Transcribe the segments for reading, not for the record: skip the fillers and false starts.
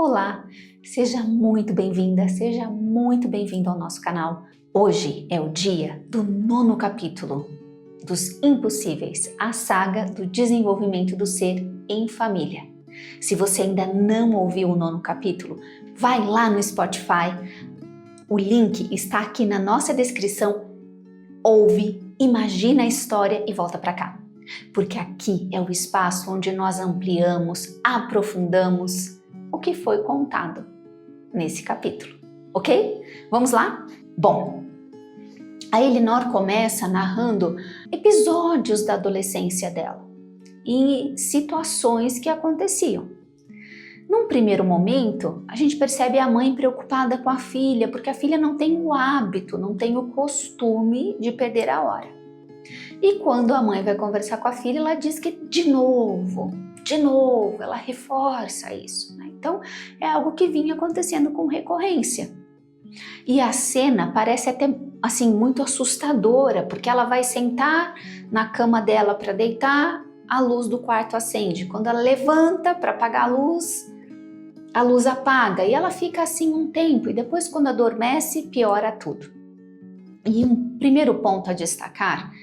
Olá, seja muito bem-vinda, seja muito bem-vindo ao nosso canal. Hoje é o dia do 9º capítulo dos Impossíveis, a saga do desenvolvimento do ser em família. Se você ainda não ouviu o 9º capítulo, vai lá no Spotify, o link está aqui na nossa descrição, ouve, imagina a história e volta para cá. Porque aqui é o espaço onde nós ampliamos, aprofundamos o que foi contado nesse capítulo, ok? Vamos lá? Bom, a Elinor começa narrando episódios da adolescência dela e situações que aconteciam. Num primeiro momento, a gente percebe a mãe preocupada com a filha, porque a filha não tem o hábito, não tem o costume de perder a hora. E quando a mãe vai conversar com a filha, ela diz que de novo, ela reforça isso, né? Então, é algo que vinha acontecendo com recorrência. E a cena parece até assim muito assustadora, porque ela vai sentar na cama dela para deitar, a luz do quarto acende. Quando ela levanta para apagar a luz apaga e ela fica assim um tempo e depois quando adormece, piora tudo. E um primeiro ponto a destacar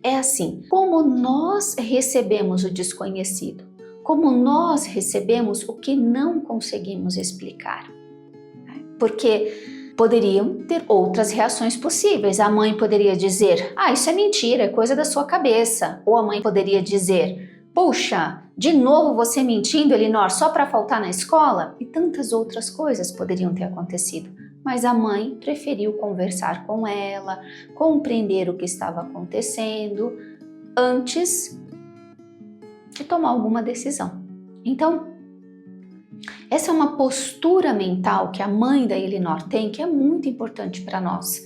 é assim, como nós recebemos o desconhecido, como nós recebemos o que não conseguimos explicar. Porque poderiam ter outras reações possíveis. A mãe poderia dizer, isso é mentira, é coisa da sua cabeça. Ou a mãe poderia dizer, puxa, de novo você mentindo, Elinor, só para faltar na escola? E tantas outras coisas poderiam ter acontecido. Mas a mãe preferiu conversar com ela, compreender o que estava acontecendo, antes de tomar alguma decisão. Então, essa é uma postura mental que a mãe da Elinor tem, que é muito importante para nós.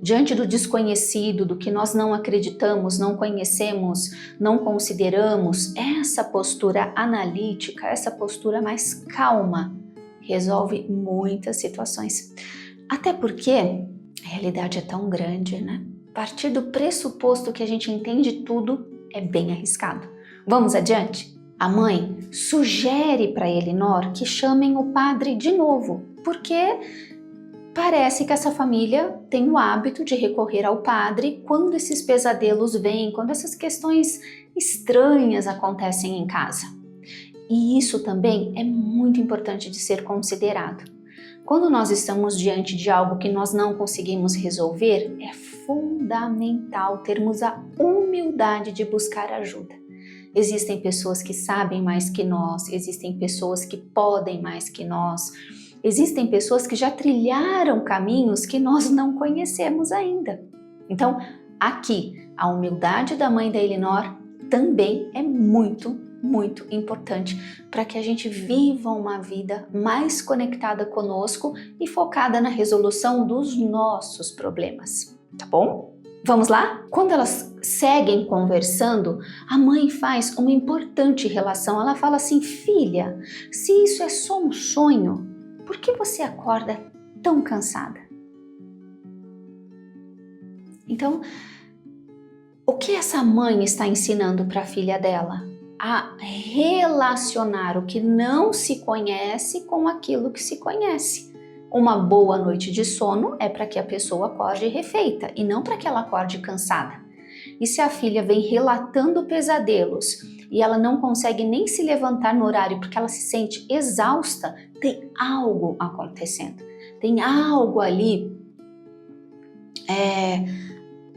Diante do desconhecido, do que nós não acreditamos, não conhecemos, não consideramos, essa postura analítica, essa postura mais calma, resolve muitas situações. Até porque a realidade é tão grande, né? Partir do pressuposto que a gente entende tudo é bem arriscado. Vamos adiante? A mãe sugere para Elinor que chamem o padre de novo, porque parece que essa família tem o hábito de recorrer ao padre quando esses pesadelos vêm, quando essas questões estranhas acontecem em casa. E isso também é muito importante de ser considerado. Quando nós estamos diante de algo que nós não conseguimos resolver, é fundamental termos a humildade de buscar ajuda. Existem pessoas que sabem mais que nós, existem pessoas que podem mais que nós, existem pessoas que já trilharam caminhos que nós não conhecemos ainda. Então, aqui, a humildade da mãe da Elinor também é muito importante para que a gente viva uma vida mais conectada conosco e focada na resolução dos nossos problemas, tá bom? Vamos lá? Quando elas seguem conversando, a mãe faz uma importante relação. Ela fala assim, filha, se isso é só um sonho, por que você acorda tão cansada? Então, o que essa mãe está ensinando para a filha dela? A relacionar o que não se conhece com aquilo que se conhece. Uma boa noite de sono é para que a pessoa acorde refeita e não para que ela acorde cansada. E se a filha vem relatando pesadelos e ela não consegue nem se levantar no horário porque ela se sente exausta, tem algo acontecendo. Tem algo ali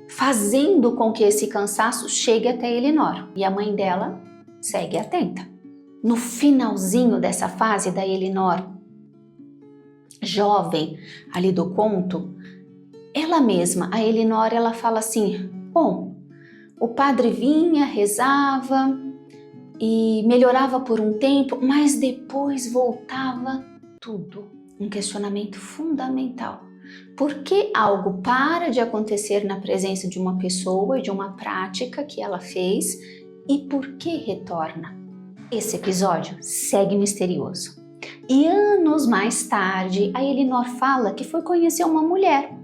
fazendo com que esse cansaço chegue até Elinor. E a mãe dela segue atenta. No finalzinho dessa fase da Elinor, jovem ali do conto, ela mesma, a Elinor, ela fala assim, bom, o padre vinha, rezava e melhorava por um tempo, mas depois voltava tudo. Um questionamento fundamental. Por que algo para de acontecer na presença de uma pessoa e de uma prática que ela fez e por que retorna? Esse episódio segue misterioso. E anos mais tarde, a Elinor fala que foi conhecer uma mulher.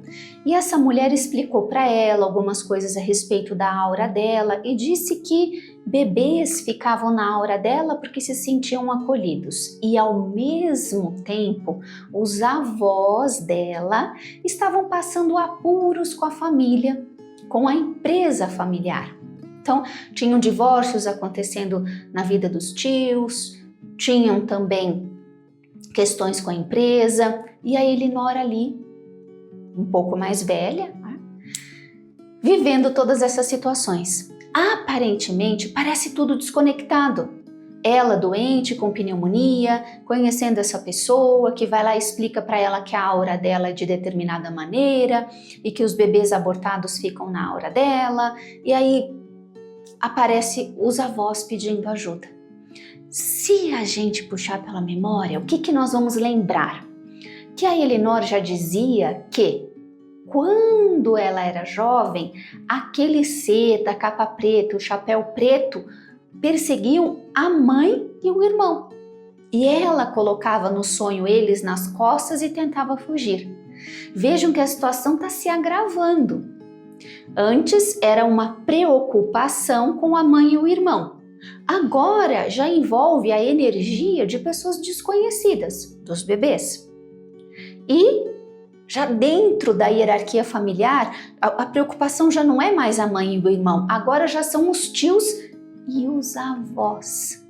E essa mulher explicou para ela algumas coisas a respeito da aura dela e disse que bebês ficavam na aura dela porque se sentiam acolhidos e ao mesmo tempo os avós dela estavam passando apuros com a família, com a empresa familiar. Então, tinham divórcios acontecendo na vida dos tios, tinham também questões com a empresa, e a Elinor ali, um pouco mais velha, né, vivendo todas essas situações. Aparentemente, parece tudo desconectado. Ela doente com pneumonia, conhecendo essa pessoa que vai lá e explica para ela que a aura dela é de determinada maneira e que os bebês abortados ficam na aura dela, e aí aparece os avós pedindo ajuda. Se a gente puxar pela memória, o que nós vamos lembrar? Que a Elinor já dizia que quando ela era jovem, aquele ser da capa preta, o chapéu preto, perseguiam a mãe e o irmão. E ela colocava no sonho eles nas costas e tentava fugir. Vejam que a situação está se agravando. Antes era uma preocupação com a mãe e o irmão. Agora já envolve a energia de pessoas desconhecidas, dos bebês. E já dentro da hierarquia familiar, a preocupação já não é mais a mãe e o irmão, agora já são os tios e os avós.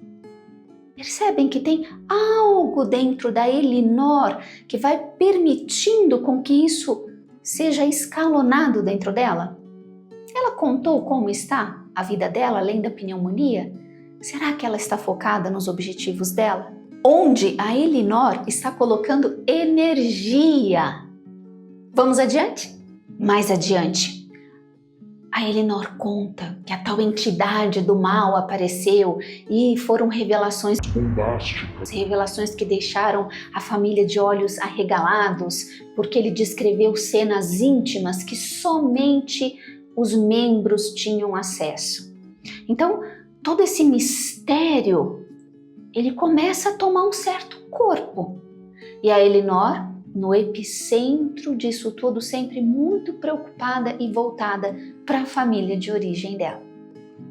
Percebem que tem algo dentro da Elinor que vai permitindo com que isso seja escalonado dentro dela? Ela contou como está a vida dela além da pneumonia? Será que ela está focada nos objetivos dela? Onde a Elinor está colocando energia? Vamos adiante? Mais adiante. A Elinor conta que a tal entidade do mal apareceu e foram revelações bombásticas, revelações que deixaram a família de olhos arregalados, porque ele descreveu cenas íntimas que somente os membros tinham acesso. Então, todo esse mistério, ele começa a tomar um certo corpo. E a Elinor, no epicentro disso tudo, sempre muito preocupada e voltada para a família de origem dela.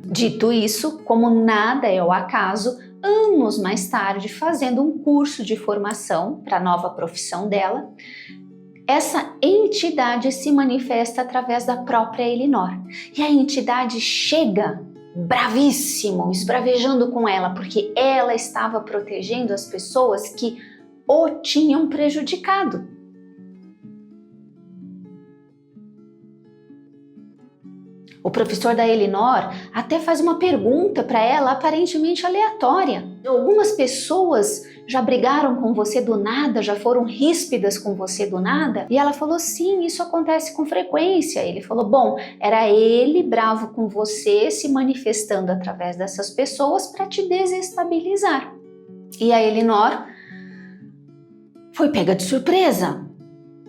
Dito isso, como nada é ao acaso, anos mais tarde, fazendo um curso de formação para a nova profissão dela, essa entidade se manifesta através da própria Elinor. E a entidade chega bravíssimo, esbravejando com ela, porque ela estava protegendo as pessoas que o tinham prejudicado. O professor da Elinor até faz uma pergunta para ela aparentemente aleatória. Algumas pessoas já brigaram com você do nada, já foram ríspidas com você do nada? E ela falou, sim, isso acontece com frequência. Ele falou, bom, era ele bravo com você se manifestando através dessas pessoas para te desestabilizar. E a Elinor foi pega de surpresa.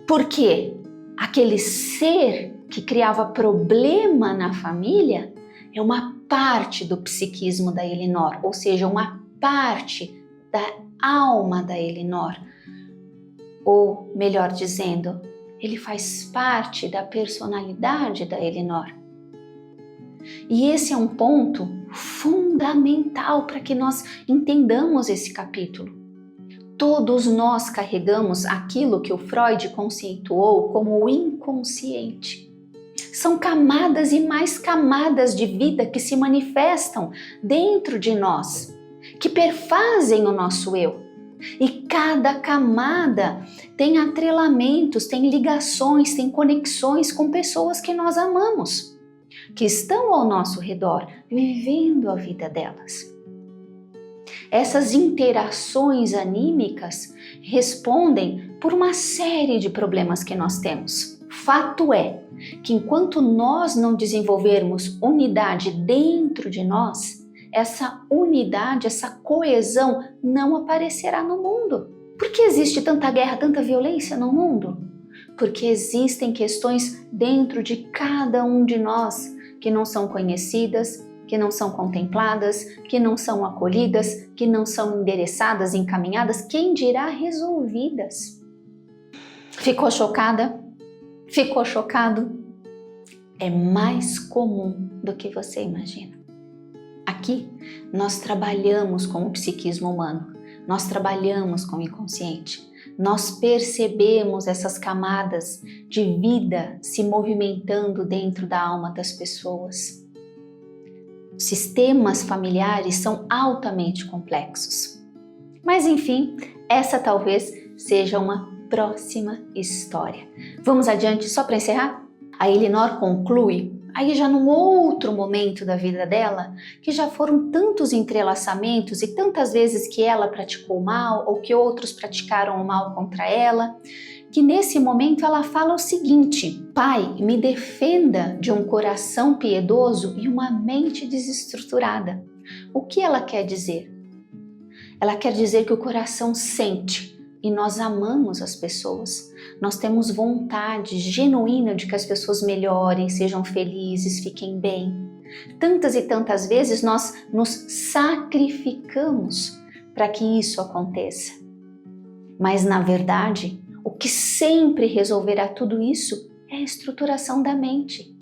Por quê? Aquele ser que criava problema na família é uma parte do psiquismo da Elinor, ou seja, uma parte da alma da Elinor. Ou, melhor dizendo, ele faz parte da personalidade da Elinor. E esse é um ponto fundamental para que nós entendamos esse capítulo. Todos nós carregamos aquilo que o Freud conceituou como o inconsciente. São camadas e mais camadas de vida que se manifestam dentro de nós, que perfazem o nosso eu. E cada camada tem atrelamentos, tem ligações, tem conexões com pessoas que nós amamos, que estão ao nosso redor, vivendo a vida delas. Essas interações anímicas respondem por uma série de problemas que nós temos. Fato é que enquanto nós não desenvolvermos unidade dentro de nós, essa unidade, essa coesão não aparecerá no mundo. Por que existe tanta guerra, tanta violência no mundo? Porque existem questões dentro de cada um de nós que não são conhecidas, que não são contempladas, que não são acolhidas, que não são endereçadas, encaminhadas, quem dirá resolvidas. Ficou chocada? Ficou chocado? É mais comum do que você imagina. Aqui, nós trabalhamos com o psiquismo humano, nós trabalhamos com o inconsciente, nós percebemos essas camadas de vida se movimentando dentro da alma das pessoas. Sistemas familiares são altamente complexos. Mas enfim, essa talvez seja uma próxima história. Vamos adiante só para encerrar? A Elinor conclui, aí já num outro momento da vida dela, que já foram tantos entrelaçamentos e tantas vezes que ela praticou o mal ou que outros praticaram o mal contra ela, que nesse momento ela fala o seguinte: Pai, me defenda de um coração piedoso e uma mente desestruturada. O que ela quer dizer? Ela quer dizer que o coração sente e nós amamos as pessoas. Nós temos vontade genuína de que as pessoas melhorem, sejam felizes, fiquem bem. Tantas e tantas vezes nós nos sacrificamos para que isso aconteça. Mas na verdade, o que sempre resolverá tudo isso é a estruturação da mente.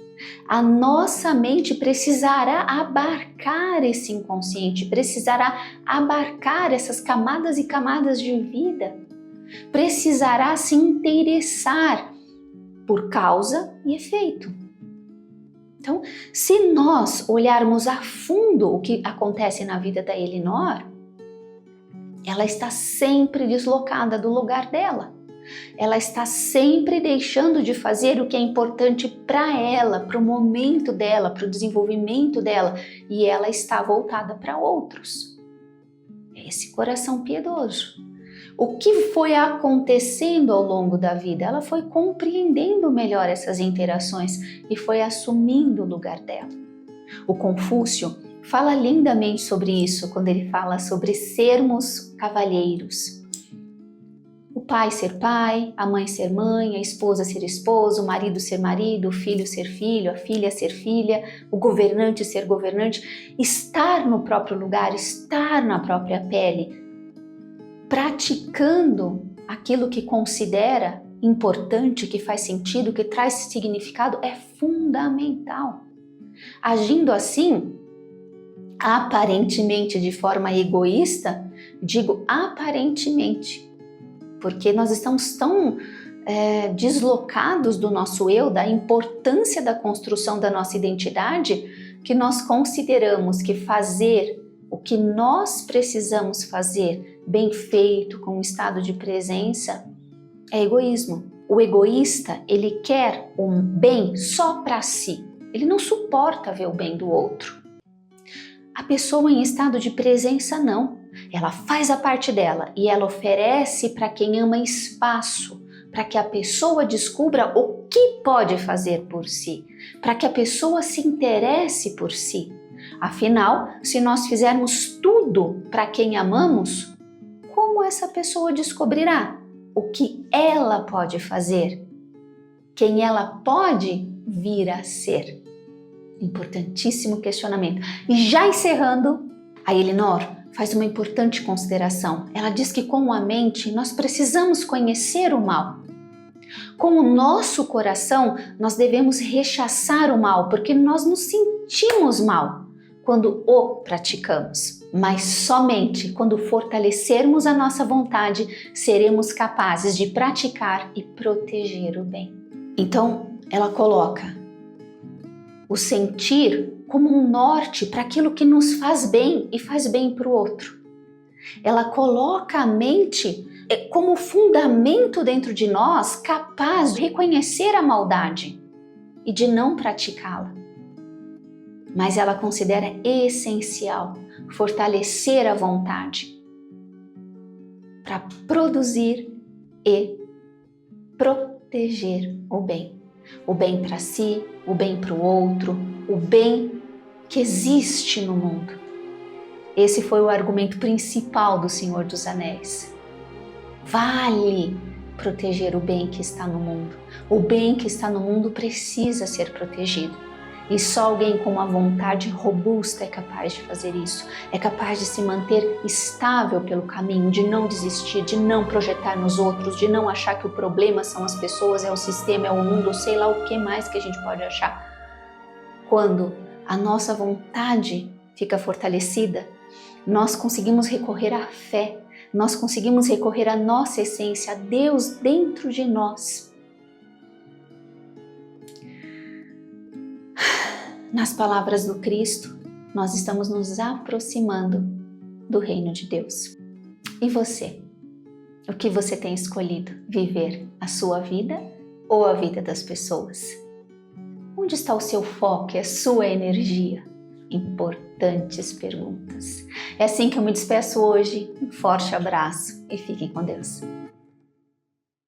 A nossa mente precisará abarcar esse inconsciente, precisará abarcar essas camadas e camadas de vida, precisará se interessar por causa e efeito. Então, se nós olharmos a fundo o que acontece na vida da Elinor, ela está sempre deslocada do lugar dela. Ela está sempre deixando de fazer o que é importante para ela, para o momento dela, para o desenvolvimento dela, e ela está voltada para outros. É esse coração piedoso. O que foi acontecendo ao longo da vida? Ela foi compreendendo melhor essas interações e foi assumindo o lugar dela. O Confúcio fala lindamente sobre isso quando ele fala sobre sermos cavalheiros. O pai ser pai, a mãe ser mãe, a esposa ser esposo, o marido ser marido, o filho ser filho, a filha ser filha, o governante ser governante, estar no próprio lugar, estar na própria pele, praticando aquilo que considera importante, que faz sentido, que traz significado, é fundamental. Agindo assim, aparentemente de forma egoísta, digo aparentemente, porque nós estamos tão deslocados do nosso eu, da importância da construção da nossa identidade, que nós consideramos que fazer o que nós precisamos fazer bem feito, com um estado de presença, é egoísmo. O egoísta, ele quer um bem só para si. Ele não suporta ver o bem do outro. A pessoa em estado de presença não. Ela faz a parte dela e ela oferece para quem ama espaço, para que a pessoa descubra o que pode fazer por si, para que a pessoa se interesse por si. Afinal, se nós fizermos tudo para quem amamos, como essa pessoa descobrirá o que ela pode fazer? Quem ela pode vir a ser? Importantíssimo questionamento. E já encerrando, a Elinor faz uma importante consideração. Ela diz que com a mente nós precisamos conhecer o mal. Com o nosso coração nós devemos rechaçar o mal, porque nós nos sentimos mal quando o praticamos. Mas somente quando fortalecermos a nossa vontade seremos capazes de praticar e proteger o bem. Então, ela coloca o sentir como um norte para aquilo que nos faz bem e faz bem para o outro. Ela coloca a mente como fundamento dentro de nós, capaz de reconhecer a maldade e de não praticá-la. Mas ela considera essencial fortalecer a vontade para produzir e proteger o bem. O bem para si, o bem para o outro, o bem que existe no mundo. Esse foi o argumento principal do Senhor dos Anéis. Vale proteger o bem que está no mundo. O bem que está no mundo precisa ser protegido. E só alguém com uma vontade robusta é capaz de fazer isso. É capaz de se manter estável pelo caminho, de não desistir, de não projetar nos outros, de não achar que o problema são as pessoas, é o sistema, é o mundo, ou sei lá o que mais que a gente pode achar. Quando a nossa vontade fica fortalecida, nós conseguimos recorrer à fé, nós conseguimos recorrer à nossa essência, a Deus dentro de nós. Nas palavras do Cristo, nós estamos nos aproximando do reino de Deus. E você? O que você tem escolhido? Viver a sua vida ou a vida das pessoas? Onde está o seu foco e a sua energia? Importantes perguntas. É assim que eu me despeço hoje. Um forte abraço e fiquem com Deus.